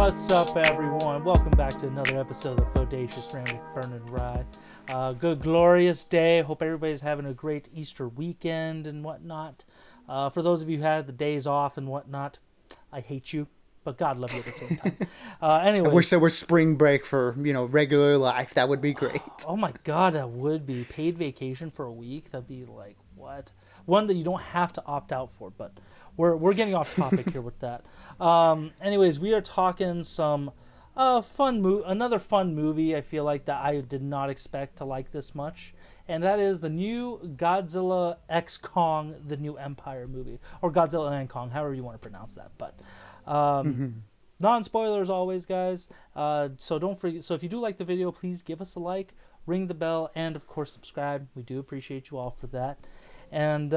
What's up, everyone? Welcome back to another episode of Bodacious, Rant, Burn and Ride. Good, glorious day. Hope everybody's having a great Easter weekend and whatnot. For those of you who had the days off and whatnot, I hate you, but God love you at the same time. Anyway, I wish there were spring break for, regular life. That would be great. Oh my God, that would be paid vacation for a week. That'd be like, what? One that you don't have to opt out for, but we're getting off topic here with that. Anyways, we are talking some another fun movie. I feel like that I did not expect to like this much, and that is the new Godzilla x Kong: The New Empire movie, or Godzilla and Kong, however you want to pronounce that. But non-spoilers always, guys. So don't forget. So if you do like the video, please give us a like, ring the bell, and of course subscribe. We do appreciate you all for that. And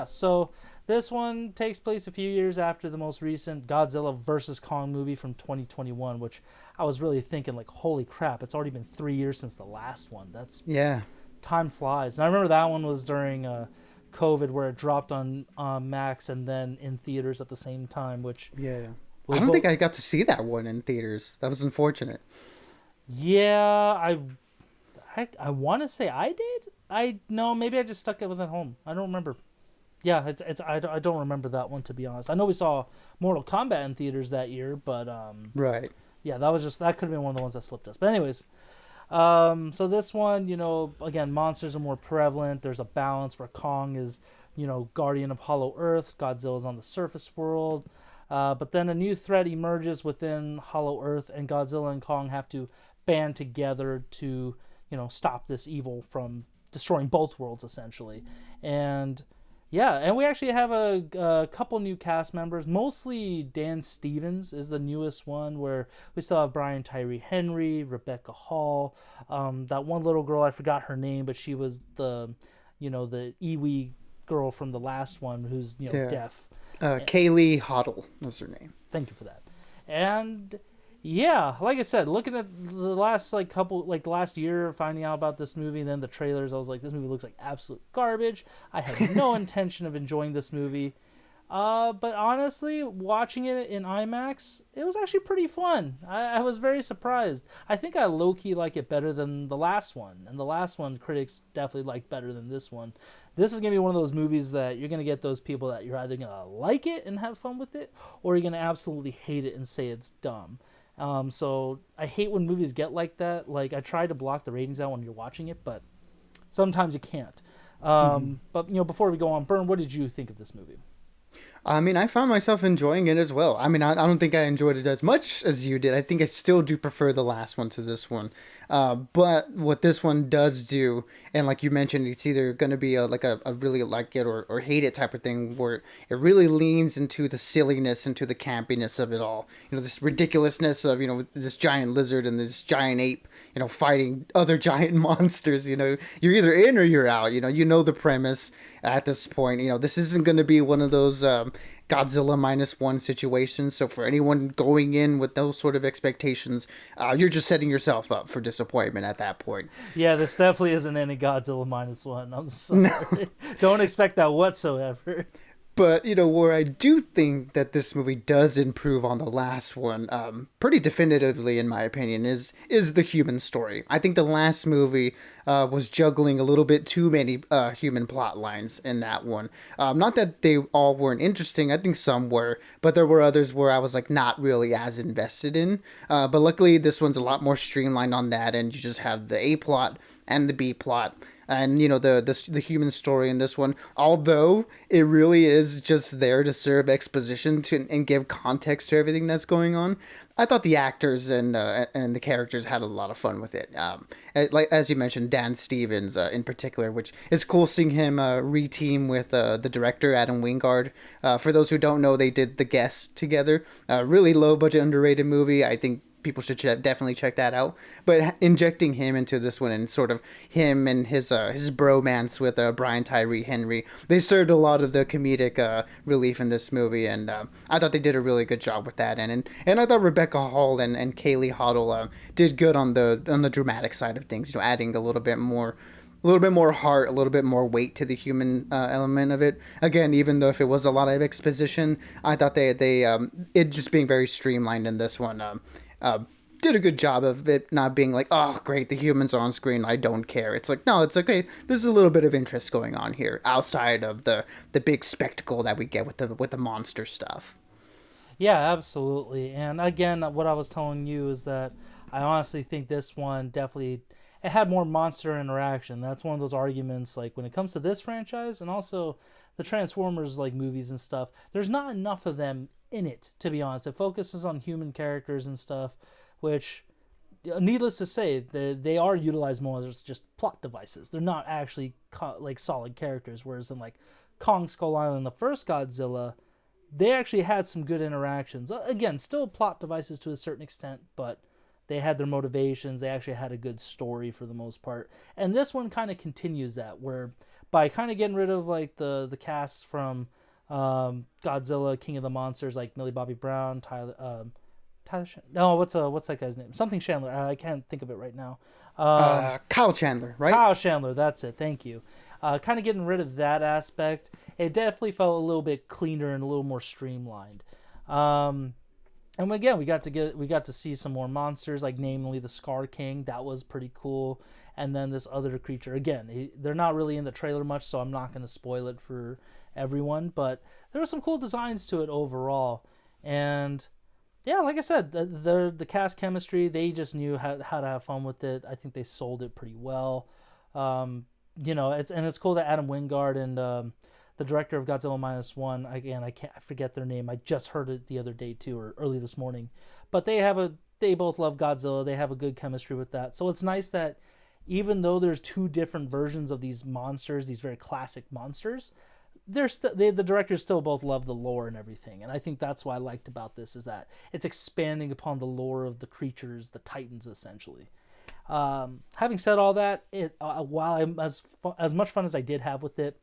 so this one takes place a few years after the most recent Godzilla vs. Kong movie from 2021, which I was really thinking, like, holy crap, it's already been 3 years since the last one. Time flies. And I remember that one was during COVID, where it dropped on Max and then in theaters at the same time, which... Yeah. I don't think I got to see that one in theaters. That was unfortunate. Yeah, I want to say I did. No, maybe I just stuck it with at home. I don't remember. Yeah, I don't remember that one, to be honest. I know we saw Mortal Kombat in theaters that year, but right. Yeah, that could have been one of the ones that slipped us. But anyways, so this one, again, monsters are more prevalent. There's a balance where Kong is, guardian of Hollow Earth. Godzilla's on the surface world. But then a new threat emerges within Hollow Earth, and Godzilla and Kong have to band together to, stop this evil from destroying both worlds, essentially. And we actually have a couple new cast members. Mostly Dan Stevens is the newest one, where we still have Brian Tyree Henry, Rebecca Hall, that one little girl, I forgot her name, but she was the Iwi girl from the last one, who's deaf. Kaylee Hoddle was her name. Thank you for that. And yeah, like I said, looking at the last last year, finding out about this movie, and then the trailers, I was like, this movie looks like absolute garbage. I had no intention of enjoying this movie. But honestly, watching it in IMAX, it was actually pretty fun. I was very surprised. I think I low-key like it better than the last one. And the last one, critics definitely liked better than this one. This is going to be one of those movies that you're going to get those people that you're either going to like it and have fun with it, or you're going to absolutely hate it and say it's dumb. So I hate when movies get like that. Like, I try to block the ratings out when you're watching it, but sometimes you can't. But, before we go on, Bern, what did you think of this movie? I mean, I found myself enjoying it as well. I mean, I don't think I enjoyed it as much as you did. I think I still do prefer the last one to this one. But what this one does do, and like you mentioned, it's either going to be a really like it or hate it type of thing, where it really leans into the silliness, into the campiness of it all. This ridiculousness of, this giant lizard and this giant ape, fighting other giant monsters. You're either in or you're out. The premise at this point. This isn't going to be one of those Godzilla -1 situations. So for anyone going in with those sort of expectations, you're just setting yourself up for disappointment at that point. Yeah, this definitely isn't any Godzilla -1. I'm sorry. No. Don't expect that whatsoever. But, where I do think that this movie does improve on the last one, pretty definitively in my opinion, is the human story. I think the last movie was juggling a little bit too many human plot lines in that one. Not that they all weren't interesting, I think some were, but there were others where I was like not really as invested in. But luckily this one's a lot more streamlined on that, and you just have the A plot and the B plot. And, the human story in this one, although it really is just there to serve exposition and give context to everything that's going on, I thought the actors and the characters had a lot of fun with it. Like as you mentioned, Dan Stevens in particular, which is cool seeing him re-team with the director, Adam Wingard. For those who don't know, they did The Guest together. Really low-budget, underrated movie. I think people should definitely check that out. But injecting him into this one, and sort of him and his bromance with Brian Tyree Henry, they served a lot of the comedic relief in this movie, and I thought they did a really good job with that. And I thought Rebecca Hall and Kaylee Hoddle did good on the dramatic side of things, adding a little bit more a little bit more heart, a little bit more weight to the human element of it. Again, even though if it was a lot of exposition, I thought it just being very streamlined in this one. Uh, did a good job of it not being like, oh great, the humans are on screen, I don't care. It's like, no, it's okay, there's a little bit of interest going on here outside of the big spectacle that we get with the monster stuff. Yeah, absolutely. And again, what I was telling you is that I honestly think this one definitely it had more monster interaction. That's one of those arguments like when it comes to this franchise and also the Transformers like movies and stuff. There's not enough of them in it, to be honest. It focuses on human characters and stuff, which needless to say, they are utilized more as just plot devices. They're not actually like solid characters. Whereas in like Kong Skull Island, the first Godzilla, they actually had some good interactions. Again, still plot devices to a certain extent, but they had their motivations. They actually had a good story for the most part. And this one kind of continues that, where by kind of getting rid of like the casts from Godzilla, King of the Monsters, like Millie Bobby Brown, no, what's that guy's name? Something Chandler. I can't think of it right now. Kyle Chandler, right? Kyle Chandler, that's it. Thank you. Kind of getting rid of that aspect, it definitely felt a little bit cleaner and a little more streamlined. And again, we got to see some more monsters, like namely the Scar King. That was pretty cool. And then this other creature. Again, they're not really in the trailer much, so I'm not going to spoil it for everyone. But there were some cool designs to it overall. And yeah, like I said, the cast chemistry, they just knew how to have fun with it. I think they sold it pretty well. It's cool that Adam Wingard and the director of Godzilla Minus One, again, I forget their name. I just heard it the other day too, or early this morning. But they both love Godzilla. They have a good chemistry with that. So it's nice that even though there's two different versions of these monsters, these very classic monsters, the directors still both love the lore and everything. And I think that's what I liked about this, is that it's expanding upon the lore of the creatures, the titans, essentially. Having said all that, while I'm as much fun as I did have with it,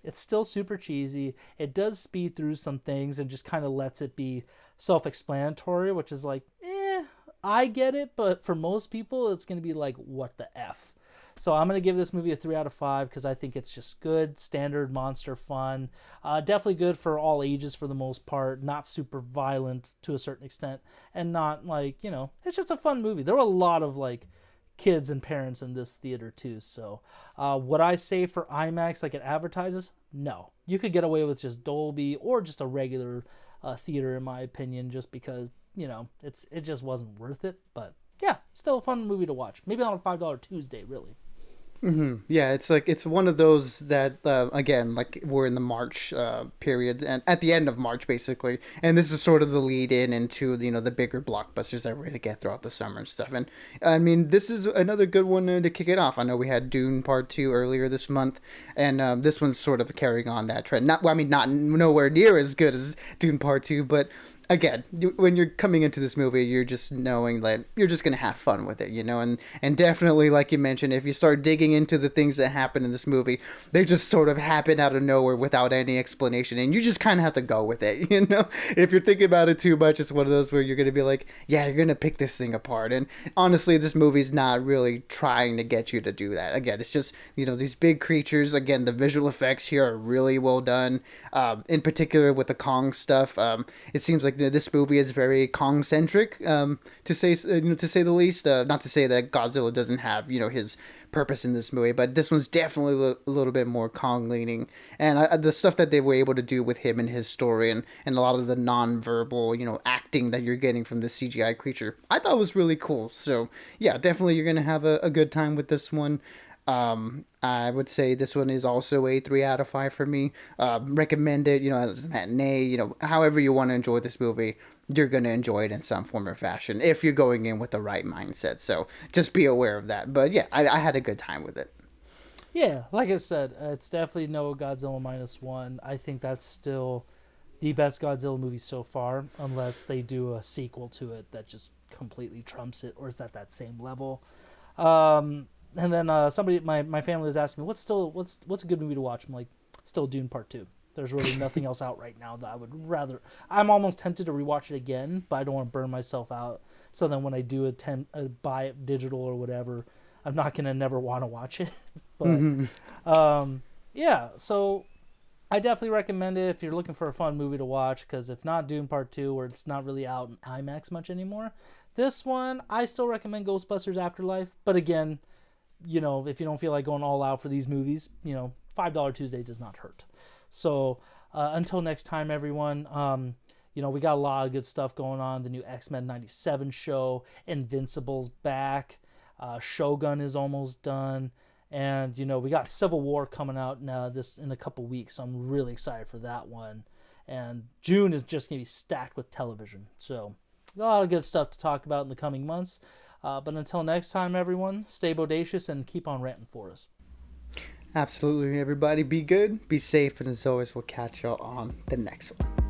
it's still super cheesy. It does speed through some things and just kind of lets it be self-explanatory, which is like, I get it, but for most people, it's going to be like, what the F? So I'm going to give this movie a 3 out of 5 because I think it's just good, standard monster fun. Definitely good for all ages for the most part. Not super violent to a certain extent. And not like, it's just a fun movie. There were a lot of like kids and parents in this theater too. So would I say for IMAX like it advertises? No. You could get away with just Dolby or just a regular theater in my opinion, just because, it just wasn't worth it. But yeah, still a fun movie to watch. Maybe on a $5 Tuesday, really. Mm-hmm. Yeah, it's one of those that again, like we're in the March period and at the end of March basically, and this is sort of the lead in into the bigger blockbusters that we're gonna get throughout the summer and stuff. And I mean, this is another good one to kick it off. I know we had Dune Part 2 earlier this month, and this one's sort of carrying on that trend. Not nowhere near as good as Dune Part 2, but again, when you're coming into this movie, you're just knowing that you're just going to have fun with it, and definitely, like you mentioned, if you start digging into the things that happen in this movie, they just sort of happen out of nowhere without any explanation, and you just kind of have to go with it, If you're thinking about it too much, it's one of those where you're going to be like, yeah, you're going to pick this thing apart, and honestly, this movie's not really trying to get you to do that. Again, it's just, these big creatures, again, the visual effects here are really well done, in particular with the Kong stuff. It seems like this movie is very Kong centric, to say the least. Not to say that Godzilla doesn't have his purpose in this movie, but this one's definitely a little bit more Kong leaning. And the stuff that they were able to do with him and his story, and a lot of the non-verbal acting that you're getting from the CGI creature, I thought was really cool. So yeah, definitely you're gonna have a good time with this one. I would say this one is also a 3 out of 5 for me. Recommend it, as a matinee, however you want to enjoy this movie, you're going to enjoy it in some form or fashion if you're going in with the right mindset. So just be aware of that. But yeah, I had a good time with it. Yeah, like I said, it's definitely no Godzilla Minus One. I think that's still the best Godzilla movie so far, unless they do a sequel to it that just completely trumps it or is at that same level. And then somebody, my family was asking me, what's a good movie to watch? I'm like, still Dune Part 2. There's really nothing else out right now that I would rather. I'm almost tempted to rewatch it again, but I don't want to burn myself out. So then when I do buy it digital or whatever, I'm not gonna never want to watch it. But yeah, so I definitely recommend it if you're looking for a fun movie to watch, because if not Dune Part 2, where it's not really out in IMAX much anymore, this one, I still recommend Ghostbusters Afterlife. But again, if you don't feel like going all out for these movies, $5 Tuesday does not hurt. So until next time, everyone, we got a lot of good stuff going on. The new X-Men 97 show, Invincible's back, Shogun is almost done. And, we got Civil War coming out now in a couple weeks. So I'm really excited for that one. And June is just going to be stacked with television. So a lot of good stuff to talk about in the coming months. But until next time, everyone, stay bodacious and keep on ranting for us. Absolutely, everybody. Be good, be safe, and as always, we'll catch y'all on the next one.